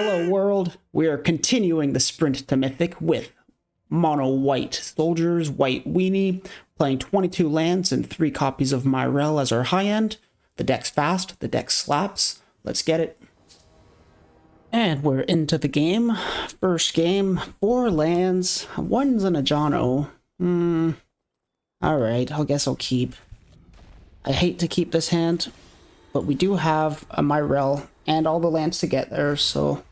Hello world, we are continuing the sprint to Mythic with mono white soldiers, white weenie, playing 22 lands and 3 copies of Myrel as our high end. The deck's fast, the deck slaps, let's get it. And we're into the game. First game, 4 lands, 1's and a Jono. Alright, I guess I'll keep. I hate to keep this hand, but we do have a Myrel and all the lands to get there, so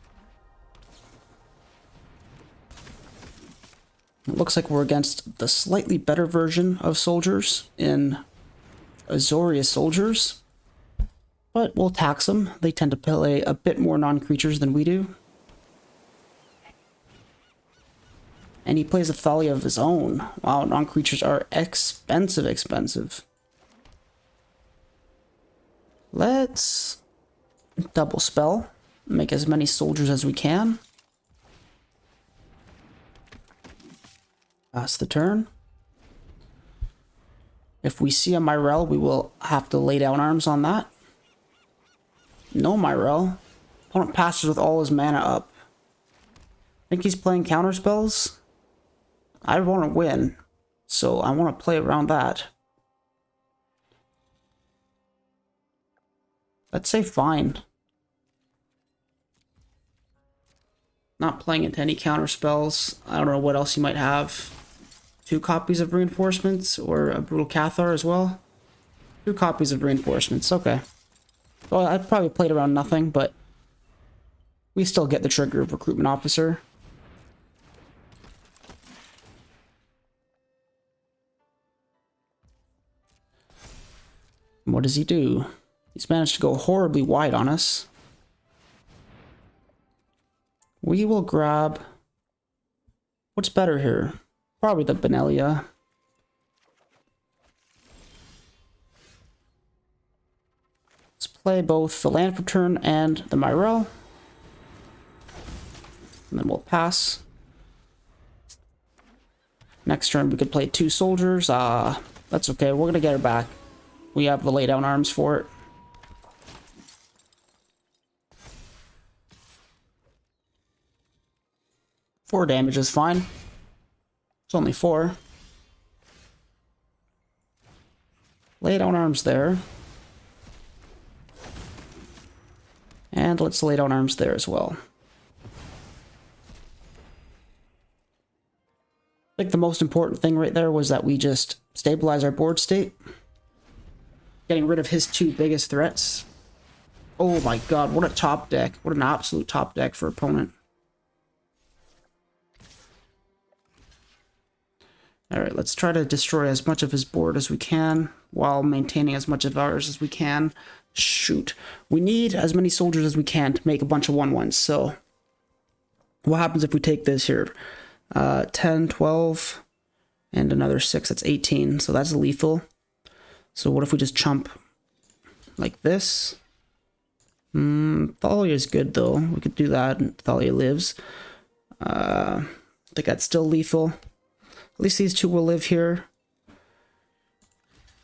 it looks like we're against the slightly better version of soldiers in Azorius soldiers, but we'll tax them. They tend to play a bit more non-creatures than we do. And he plays a Thalia of his own. Wow, non-creatures are expensive. Let's double spell, make as many soldiers as we can. Pass the turn. If we see a Myrel, we will have to lay down arms on that. No Myrel. Opponent passes with all his mana up. Think he's playing counter spells? I want to win, so I want to play around that. Let's say fine. Not playing into any counter spells. I don't know what else you might have. 2 copies of reinforcements or a brutal Cathar as well. 2 copies of reinforcements, okay. Well, I probably played around nothing, but we still get the trigger of recruitment officer. What does he do? He's managed to go horribly wide on us. We will grab... What's better here? Probably the Benelia. Let's play both the land return and the Myrel. And then we'll pass. Next turn we could play 2 soldiers. That's okay, we're gonna get her back. We have the lay down arms for it. Four damage is fine. It's only 4. Lay down arms there. And let's lay down arms there as well. I think the most important thing right there was that we just stabilize our board state. Getting rid of his 2 biggest threats. Oh my god, what a top deck. What an absolute top deck for opponent. Alright, let's try to destroy as much of his board as we can while maintaining as much of ours as we can. Shoot. We need as many soldiers as we can to make a bunch of 1/1s, so what happens if we take this here? 10, 12, and another 6, that's 18, so that's lethal. So what if we just chump like this? Thalia is good though. We could do that and Thalia lives. I think that's still lethal. At least these 2 will live here.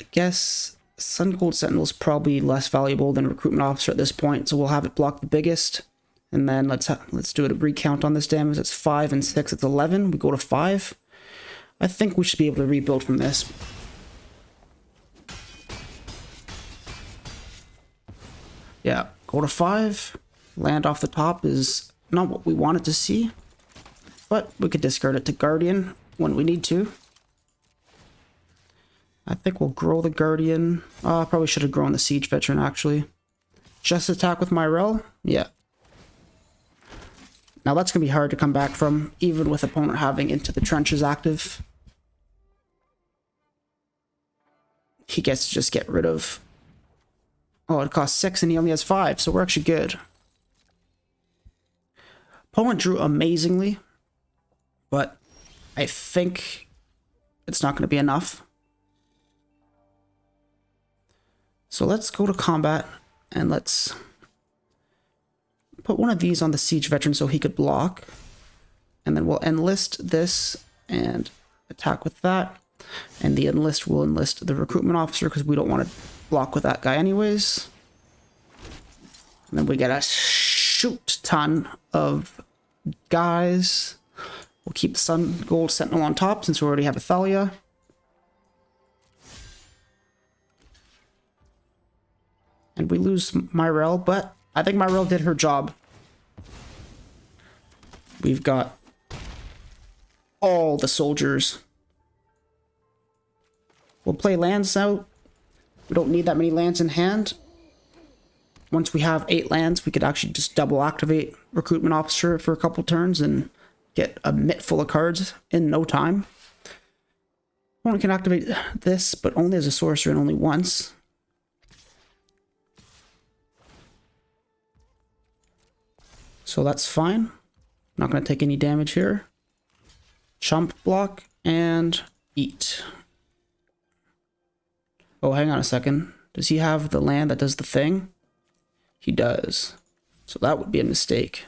I guess Sun Gold Sentinel is probably less valuable than Recruitment Officer at this point, so we'll have it block the biggest. And then let's do a recount on this damage. It's 5 and 6, it's 11. We go to 5. I think we should be able to rebuild from this. Yeah, go to 5. Land off the top is not what we wanted to see, but we could discard it to Guardian when we need to. I think we'll grow the Guardian. Probably should have grown the Siege Veteran, actually. Just attack with Myrel? Yeah. Now that's going to be hard to come back from, even with opponent having Into the Trenches active. He gets to just get rid of... Oh, it costs 6 and he only has 5, so we're actually good. Opponent drew amazingly, but I think it's not going to be enough. So let's go to combat and let's put one of these on the Siege Veteran so he could block. And then we'll enlist this and attack with that. And the enlist will enlist the Recruitment Officer because we don't want to block with that guy anyways. And then we get a shoot ton of guys. We'll keep the Sun Gold Sentinel on top since we already have a Thalia. And we lose Myrel, but I think Myrel did her job. We've got all the soldiers. We'll play lands out. We don't need that many lands in hand. Once we have 8 lands, we could actually just double activate Recruitment Officer for a couple turns and get a mitt full of cards in no time. Only can activate this, but only as a sorcerer and only once. So that's fine. Not going to take any damage here. Chump block and eat. Oh, hang on a second. Does he have the land that does the thing? He does. So that would be a mistake.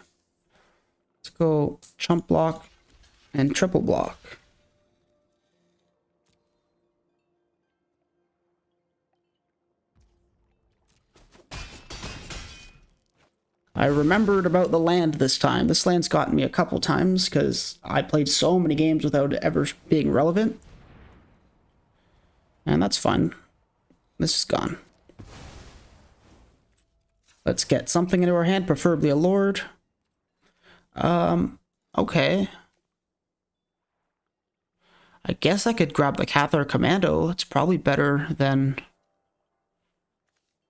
Let's go chump block and triple block. I remembered about the land this time. This land's gotten me a couple times because I played so many games without it ever being relevant. And that's fun. This is gone. Let's get something into our hand, preferably a Lord. Okay. I guess I could grab the Cathar Commando. It's probably better than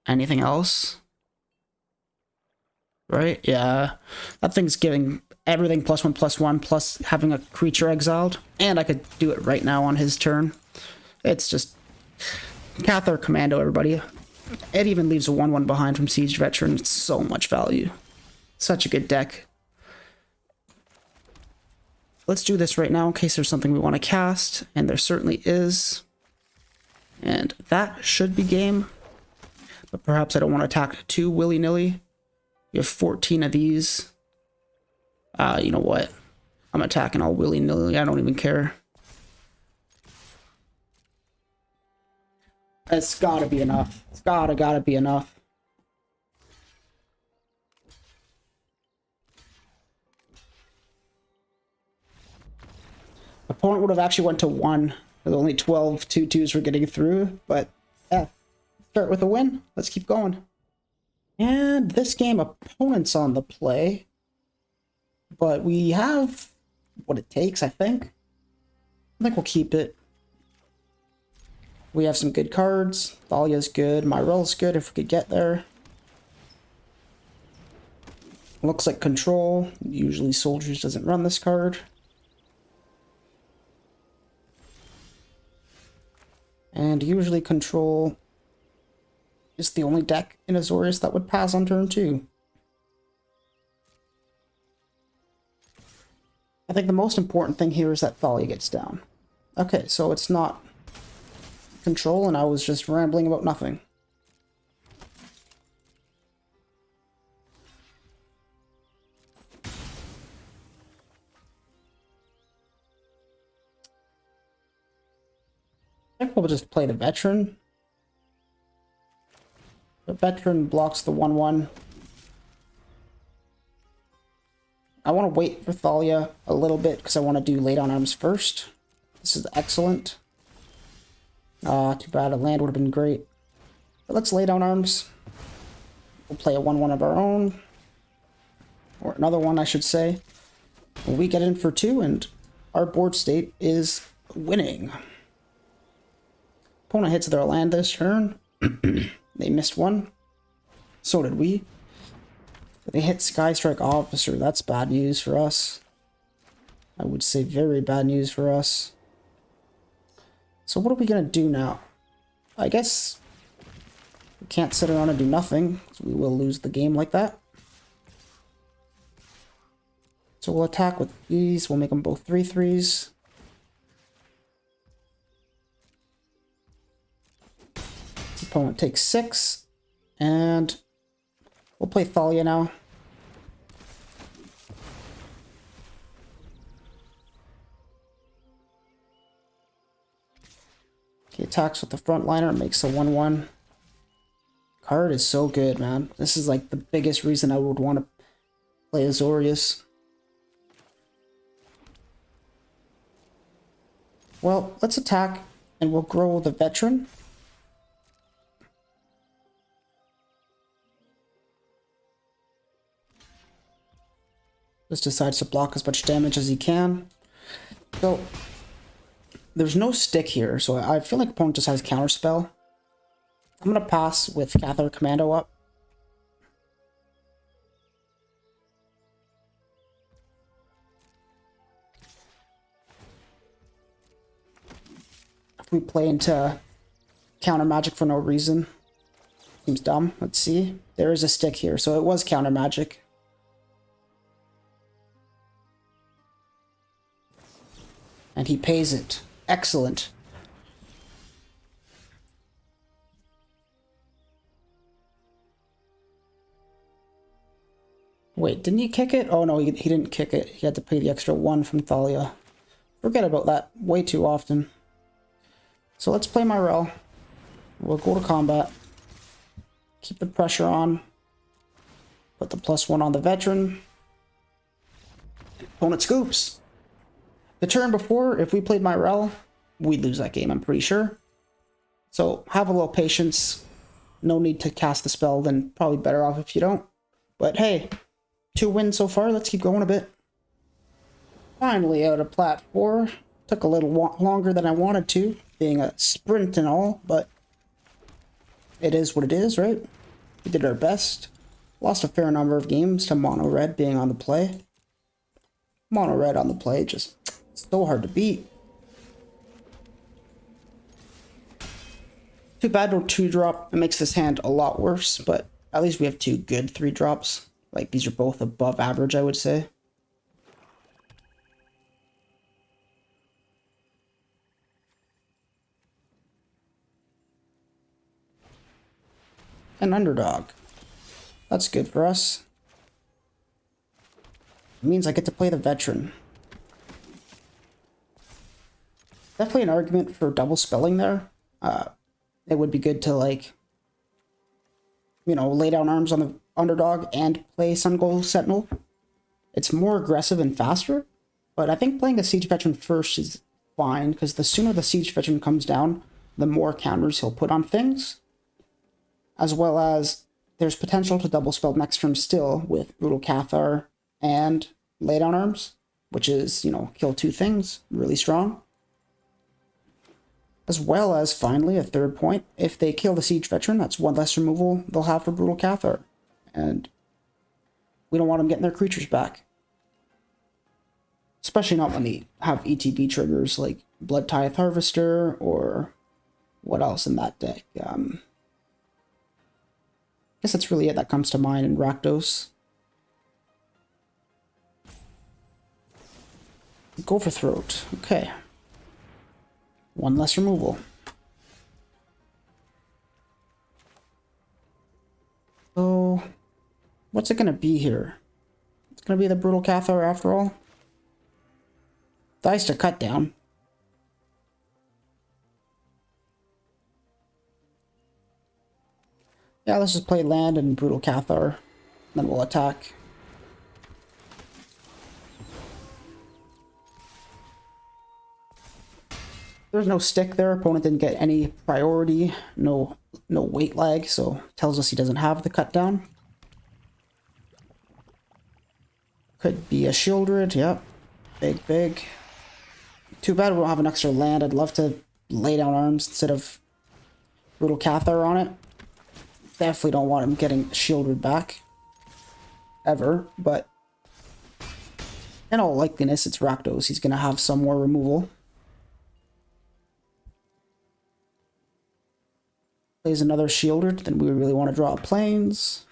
anything else. Right? Yeah. That thing's giving everything +1/+1 plus having a creature exiled. And I could do it right now on his turn. It's just Cathar Commando, everybody. It even leaves a 1/1 behind from Siege Veteran. It's so much value. Such a good deck. Let's do this right now in case there's something we want to cast. And there certainly is. And that should be game. But perhaps I don't want to attack too willy-nilly. You have 14 of these. You know what? I'm attacking all willy-nilly. I don't even care. It's gotta be enough. It's gotta be enough. Opponent would have actually went to 1. There's only 12 2/2s we're getting through, but yeah. Start with a win. Let's keep going. And this game, opponent's on the play. But we have what it takes, I think. I think we'll keep it. We have some good cards. Thalia's good. Myrel's good if we could get there. Looks like control. Usually Soldiers doesn't run this card. And usually control is the only deck in Azorius that would pass on turn 2. I think the most important thing here is that Thalia gets down. Okay, so it's not control and I was just rambling about nothing. I think we'll just play the Veteran. The Veteran blocks the 1/1. I want to wait for Thalia a little bit because I want to do lay down arms first. This is excellent. Too bad a land would have been great. But let's lay down arms. We'll play a 1/1 of our own. Or another one, I should say. We get in for 2 and our board state is winning. Opponent hits their land this turn. They missed 1. So did we. They hit Skystrike Officer. That's bad news for us. I would say very bad news for us. So what are we going to do now? I guess we can't sit around and do nothing. So we will lose the game like that. So we'll attack with these. We'll make them both 3/3s. Opponent takes 6. And we'll play Thalia now. He attacks with the frontliner and makes a 1/1. Card is so good, man. This is like the biggest reason I would want to Play Azorius. Well, let's attack, and we'll grow the veteran. Just decides to block as much damage as he can. So, there's no stick here, so I feel like opponent just has counterspell. I'm gonna pass with Cathar Commando up. If we play into counter magic for no reason, seems dumb. Let's see. There is a stick here, so it was counter magic. And he pays it. Excellent. Wait, didn't he kick it? Oh no, he didn't kick it. He had to pay the extra 1 from Thalia. Forget about that way too often. So let's play my Rel. We'll go to combat. Keep the pressure on. Put the +1 on the veteran. Opponent scoops. The turn before, if we played my Rel, we'd lose that game, I'm pretty sure. So have a little patience. No need to cast the spell, then probably better off if you don't. But hey, 2 wins so far, let's keep going a bit. Finally out of plat 4. Took a little longer than I wanted to, being a sprint and all, but it is what it is, right? We did our best. Lost a fair number of games to mono red being on the play. Mono red on the play, just so hard to beat. Too bad no 2-drop. It makes this hand a lot worse, but at least we have 2 good 3-drops. Like, these are both above average, I would say. An underdog. That's good for us. It means I get to play the veteran. Definitely an argument for double spelling there. It would be good to, like, you know, lay down arms on the underdog and play Sun Gold Sentinel. It's more aggressive and faster, but I think playing the Siege Veteran first is fine, because the sooner the Siege Veteran comes down, the more counters he'll put on things. As well as there's potential to double spell next turn still with Brutal Cathar and lay down arms, which is, you know, kill 2 things, really strong. As well as, finally, a third point, if they kill the Siege Veteran, that's 1 less removal they'll have for Brutal Cathar. And we don't want them getting their creatures back. Especially not when they have ETB triggers like Blood Tithe Harvester or what else in that deck. I guess that's really it that comes to mind in Rakdos. Go for Throat. Okay. 1 less removal. So, what's it going to be here? It's going to be the Brutal Cathar after all. Dice to cut down. Yeah, let's just play land and Brutal Cathar. Then we'll attack. There's no stick there. Opponent didn't get any priority. No weight lag, so tells us he doesn't have the cut down. Could be a Shieldred, yep. Big. Too bad we don't have an extra land. I'd love to lay down arms instead of Brutal Cathar on it. Definitely don't want him getting Shieldred back. Ever, but in all likeliness, it's Rakdos. He's going to have some more removal. Plays another Shieldred, then we really want to draw Plains.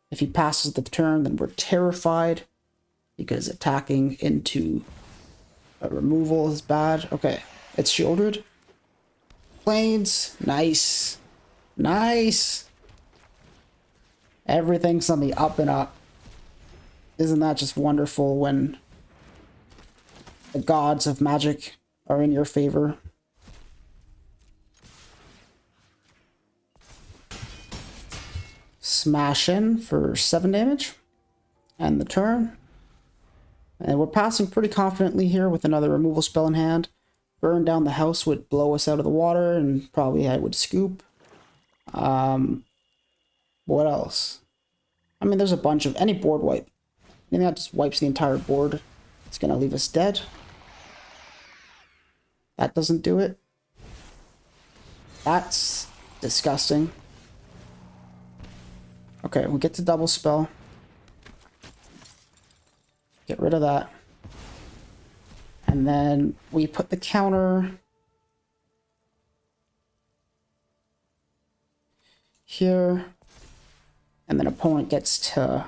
If he passes the turn, then we're terrified, because attacking into a removal is bad. Okay, it's Shieldred. Plains, nice. Nice! Everything's on the up and up. Isn't that just wonderful when the gods of magic are in your favor? Smash in for 7 damage. End the turn. And we're passing pretty confidently here with another removal spell in hand. Burn down the house would blow us out of the water, and probably I would scoop. What else? I mean, there's a bunch of any board wipe. Anything that just wipes the entire board, it's gonna leave us dead. That doesn't do it. That's disgusting. Okay, we get to double spell. Get rid of that. And then we put the counter here. And then opponent gets to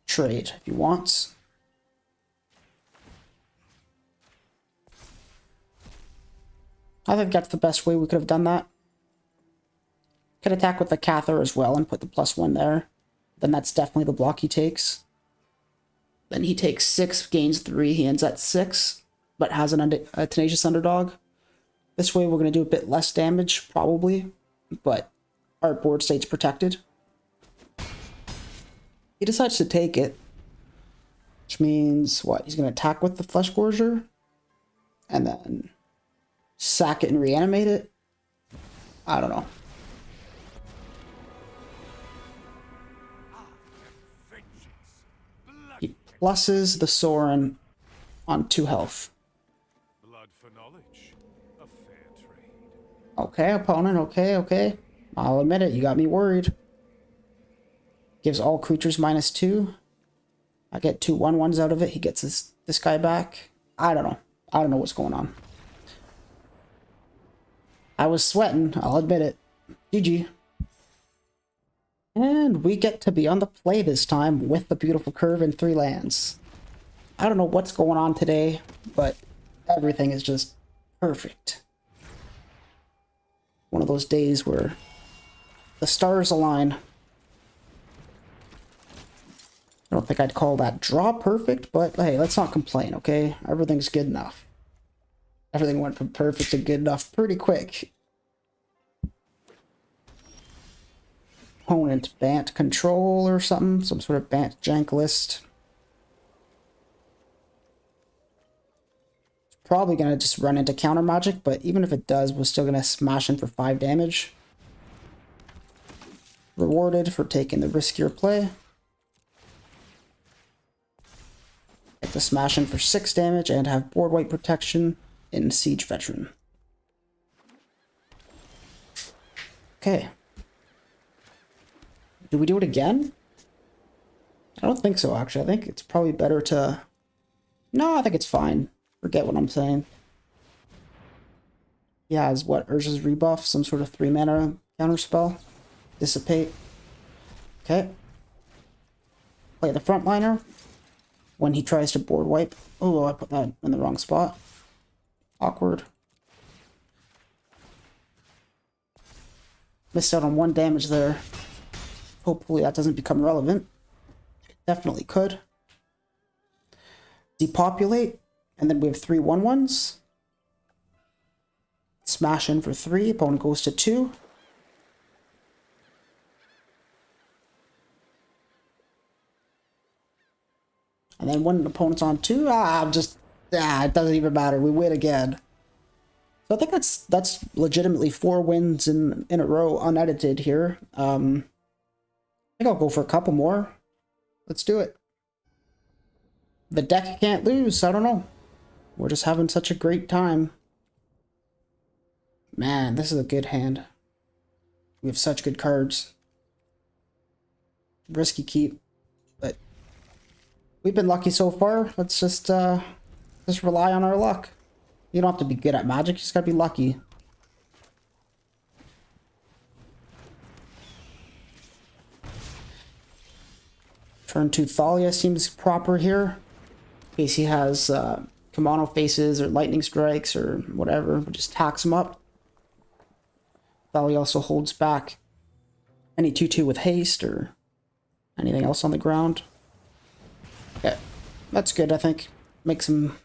trade if he wants. I think that's the best way we could have done that. Could attack with the Cather as well and put the +1 there. Then that's definitely the block he takes. Then he takes 6, gains 3, he ends at 6, but has a Tenacious Underdog. This way we're going to do a bit less damage, probably, but our board state's protected. He decides to take it, which means, what, he's going to attack with the Flesh Gorger, and then sack it and reanimate it? I don't know. He pluses the Sorin on 2 health. Blood for knowledge. A fair trade. Okay, opponent, okay. I'll admit it, you got me worried. Gives all creatures -2. I get 2 1/1s out of it. He gets this guy back. I don't know. I don't know what's going on. I was sweating, I'll admit it. GG. And we get to be on the play this time with the beautiful curve and 3 lands. I don't know what's going on today, but everything is just perfect. One of those days where the stars align. I don't think I'd call that draw perfect, but hey, let's not complain, okay? Everything's good enough. Everything went from perfect to good enough pretty quick. Opponent Bant control or something, some sort of Bant jank list. It's probably gonna just run into counter magic, but even if it does, we're still gonna smash in for 5 damage. Rewarded for taking the riskier play. Get to smash in for 6 damage and have board wipe protection in Siege Veteran. Okay. Do we do it again? I don't think so, actually. I think it's probably better to... No, I think it's fine. Forget what I'm saying. He has, what, Urza's Rebuff? Some sort of 3-mana counterspell? Dissipate. Okay. Play the frontliner. When he tries to board wipe. Oh, I put that in the wrong spot. Awkward. Missed out on 1 damage there. Hopefully that doesn't become relevant. It definitely could. Depopulate. And then we have 3 1/1s. Smash in for 3. Opponent goes to 2. And then when the opponent's on 2, it doesn't even matter. We win again. So I think that's legitimately 4 wins in a row, unedited here. I think I'll go for a couple more. Let's do it. The deck can't lose. I don't know. We're just having such a great time. Man, this is a good hand. We have such good cards. Risky keep, but we've been lucky so far. Let's just rely on our luck. You don't have to be good at Magic, you just gotta be lucky. Turn 2 Thalia seems proper here. In case he has Kimono Faces or Lightning Strikes or whatever, but just tacks him up. Thalia also holds back any 2/2 with haste or anything else on the ground. Yeah, that's good, I think. Makes him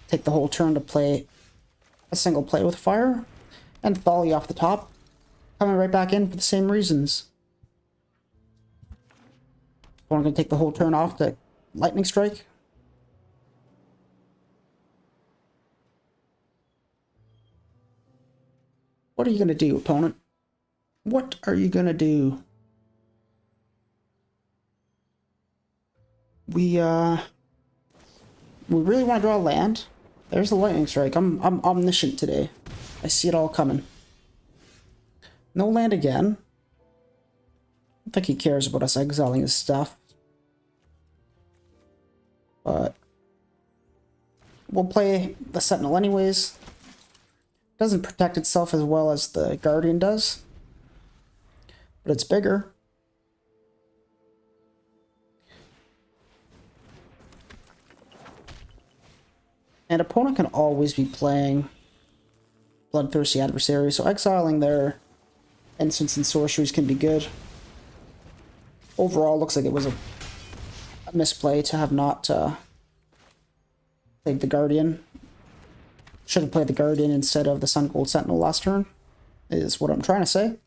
take the whole turn to play a single play with fire. And Thalia off the top, coming right back in for the same reasons. Opponent gonna take the whole turn off to lightning strike. What are you gonna do, opponent? What are you gonna do? We really want to draw a land. There's the lightning strike. I'm omniscient today. I see it all coming. No land again. I don't think he cares about us exiling his stuff. But we'll play the Sentinel anyways. Doesn't protect itself as well as the Guardian does, but it's bigger. And opponent can always be playing Bloodthirsty Adversary, so exiling their instants and sorceries can be good. Overall, looks like it was a misplay to have not played the Guardian. Should have played the Guardian instead of the Sun Gold Sentinel last turn, is what I'm trying to say.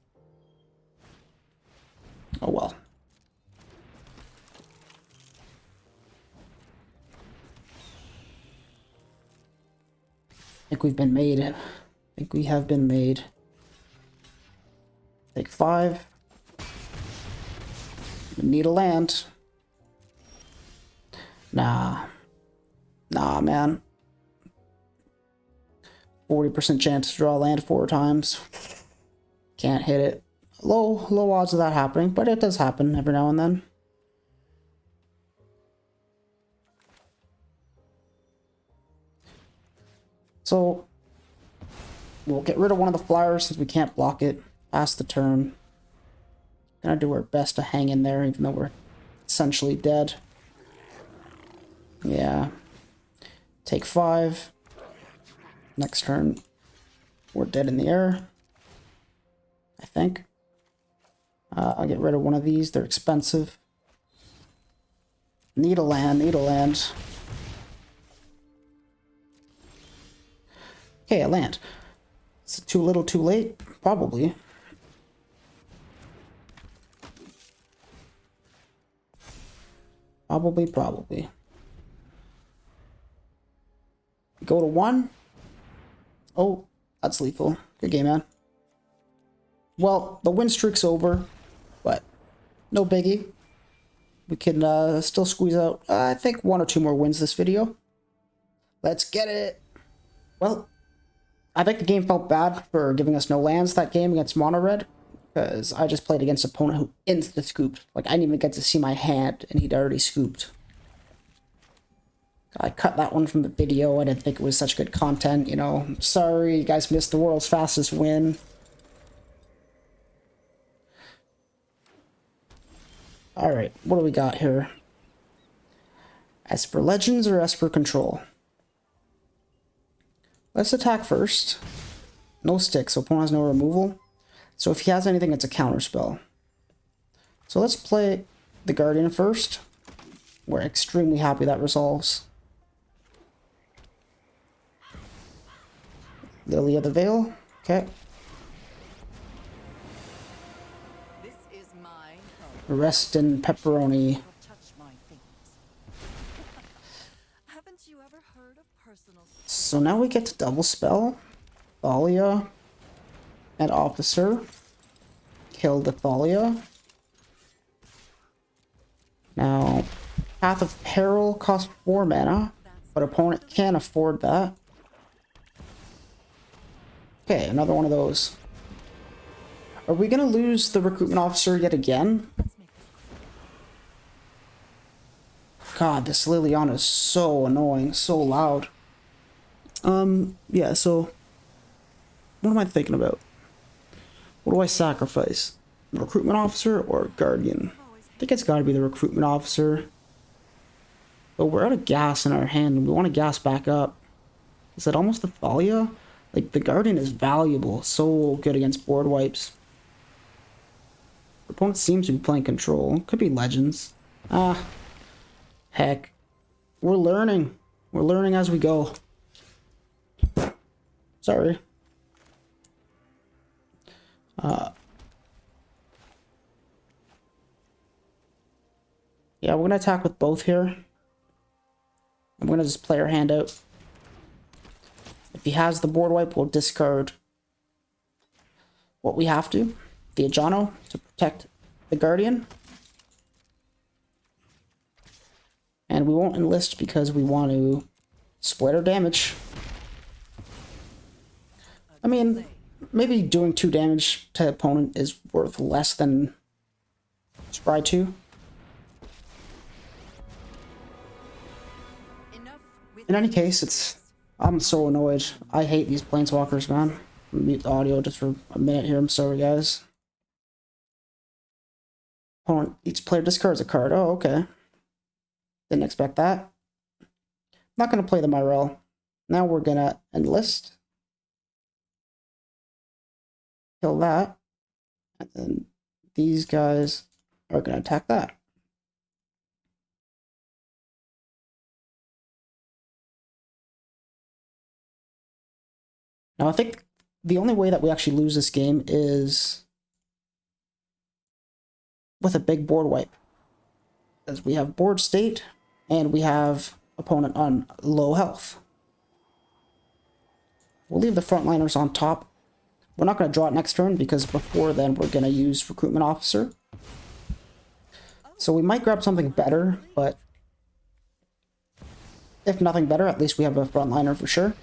Oh well. I think we've been made. I think we have been made. Take 5. Need a land. Nah, man. 40% chance to draw land 4 times. Can't hit it. Low odds of that happening, but it does happen every now and then. So we'll get rid of one of the flyers since we can't block it. Pass the turn. Gonna do our best to hang in there, even though we're essentially dead. Yeah. Take 5. Next turn, we're dead in the air, I think. I'll get rid of one of these. They're expensive. Need a land, need a land. Okay, a land. Is it too little, too late? Probably. Probably. Go to 1. Oh, that's lethal. Good game, man. Well, the win streak's over, but no biggie. We can still squeeze out, I think, 1 or 2 more wins this video. Let's get it. Well, I think the game felt bad for giving us no lands that game against Mono Red, because I just played against an opponent who insta-scooped. Like, I didn't even get to see my hand, and he'd already scooped. I cut that one from the video. I didn't think it was such good content, you know. I'm sorry, you guys missed the world's fastest win. Alright, what do we got here? Esper Legends or Esper Control? Let's attack first. No stick, so opponent has no removal. So if he has anything, it's a counter spell. So let's play the Guardian first. We're extremely happy that resolves. Lily of the Veil. Okay. This is my home. Rest in pepperoni. Touch my things. Haven't you ever heard of personal space? So now we get to double spell. Thalia and Officer. Kill the Thalia. Now, Path of Peril costs 4 mana, but opponent can't afford that. Okay, another one of those. Are we gonna lose the Recruitment Officer yet again? God, this Liliana is so annoying, so loud. Yeah, so what am I thinking about? What do I sacrifice? Recruitment Officer or Guardian? I think it's gotta be the Recruitment Officer. But we're out of gas in our hand and we want to gas back up. Is that almost the Thalia? Like, the Guardian is valuable, so good against board wipes. The opponent seems to be playing Control. Could be Legends. Ah, heck. We're learning. We're learning as we go. Sorry. Yeah, we're gonna attack with both here. I'm gonna just play our hand out. If he has the board wipe, we'll discard what we have to. The Ajano to protect the Guardian. And we won't enlist because we want to split our damage. I mean, maybe doing 2 damage to the opponent is worth less than Scry 2. In any case, I'm so annoyed. I hate these planeswalkers, man. Mute the audio just for a minute here. I'm sorry, guys. Opponent, each player discards a card. Oh, okay. Didn't expect that. Not going to play the Myrel. Now we're going to enlist. Kill that. And then these guys are going to attack that. Now I think the only way that we actually lose this game is with a big board wipe. As we have board state and we have opponent on low health. We'll leave the frontliners on top. We're not going to draw it next turn because before then we're going to use Recruitment Officer. So we might grab something better, but if nothing better, at least we have a frontliner for sure.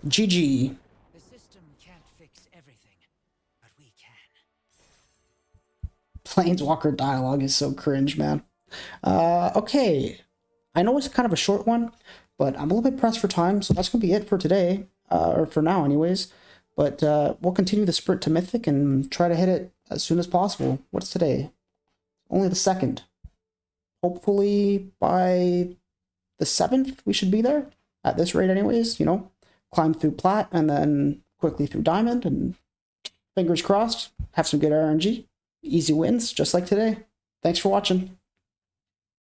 GG. The system can't fix everything, but we can. Planeswalker dialogue is so cringe, man. Okay. I know it's kind of a short one, but I'm a little bit pressed for time, so that's going to be it for today. Or for now, anyways. But we'll continue the sprint to Mythic and try to hit it as soon as possible. What's today? Only the 2nd. Hopefully by the 7th we should be there. At this rate anyways, you know. Climb through Plat and then quickly through Diamond, and fingers crossed, have some good RNG. Easy wins, just like today. Thanks for watching.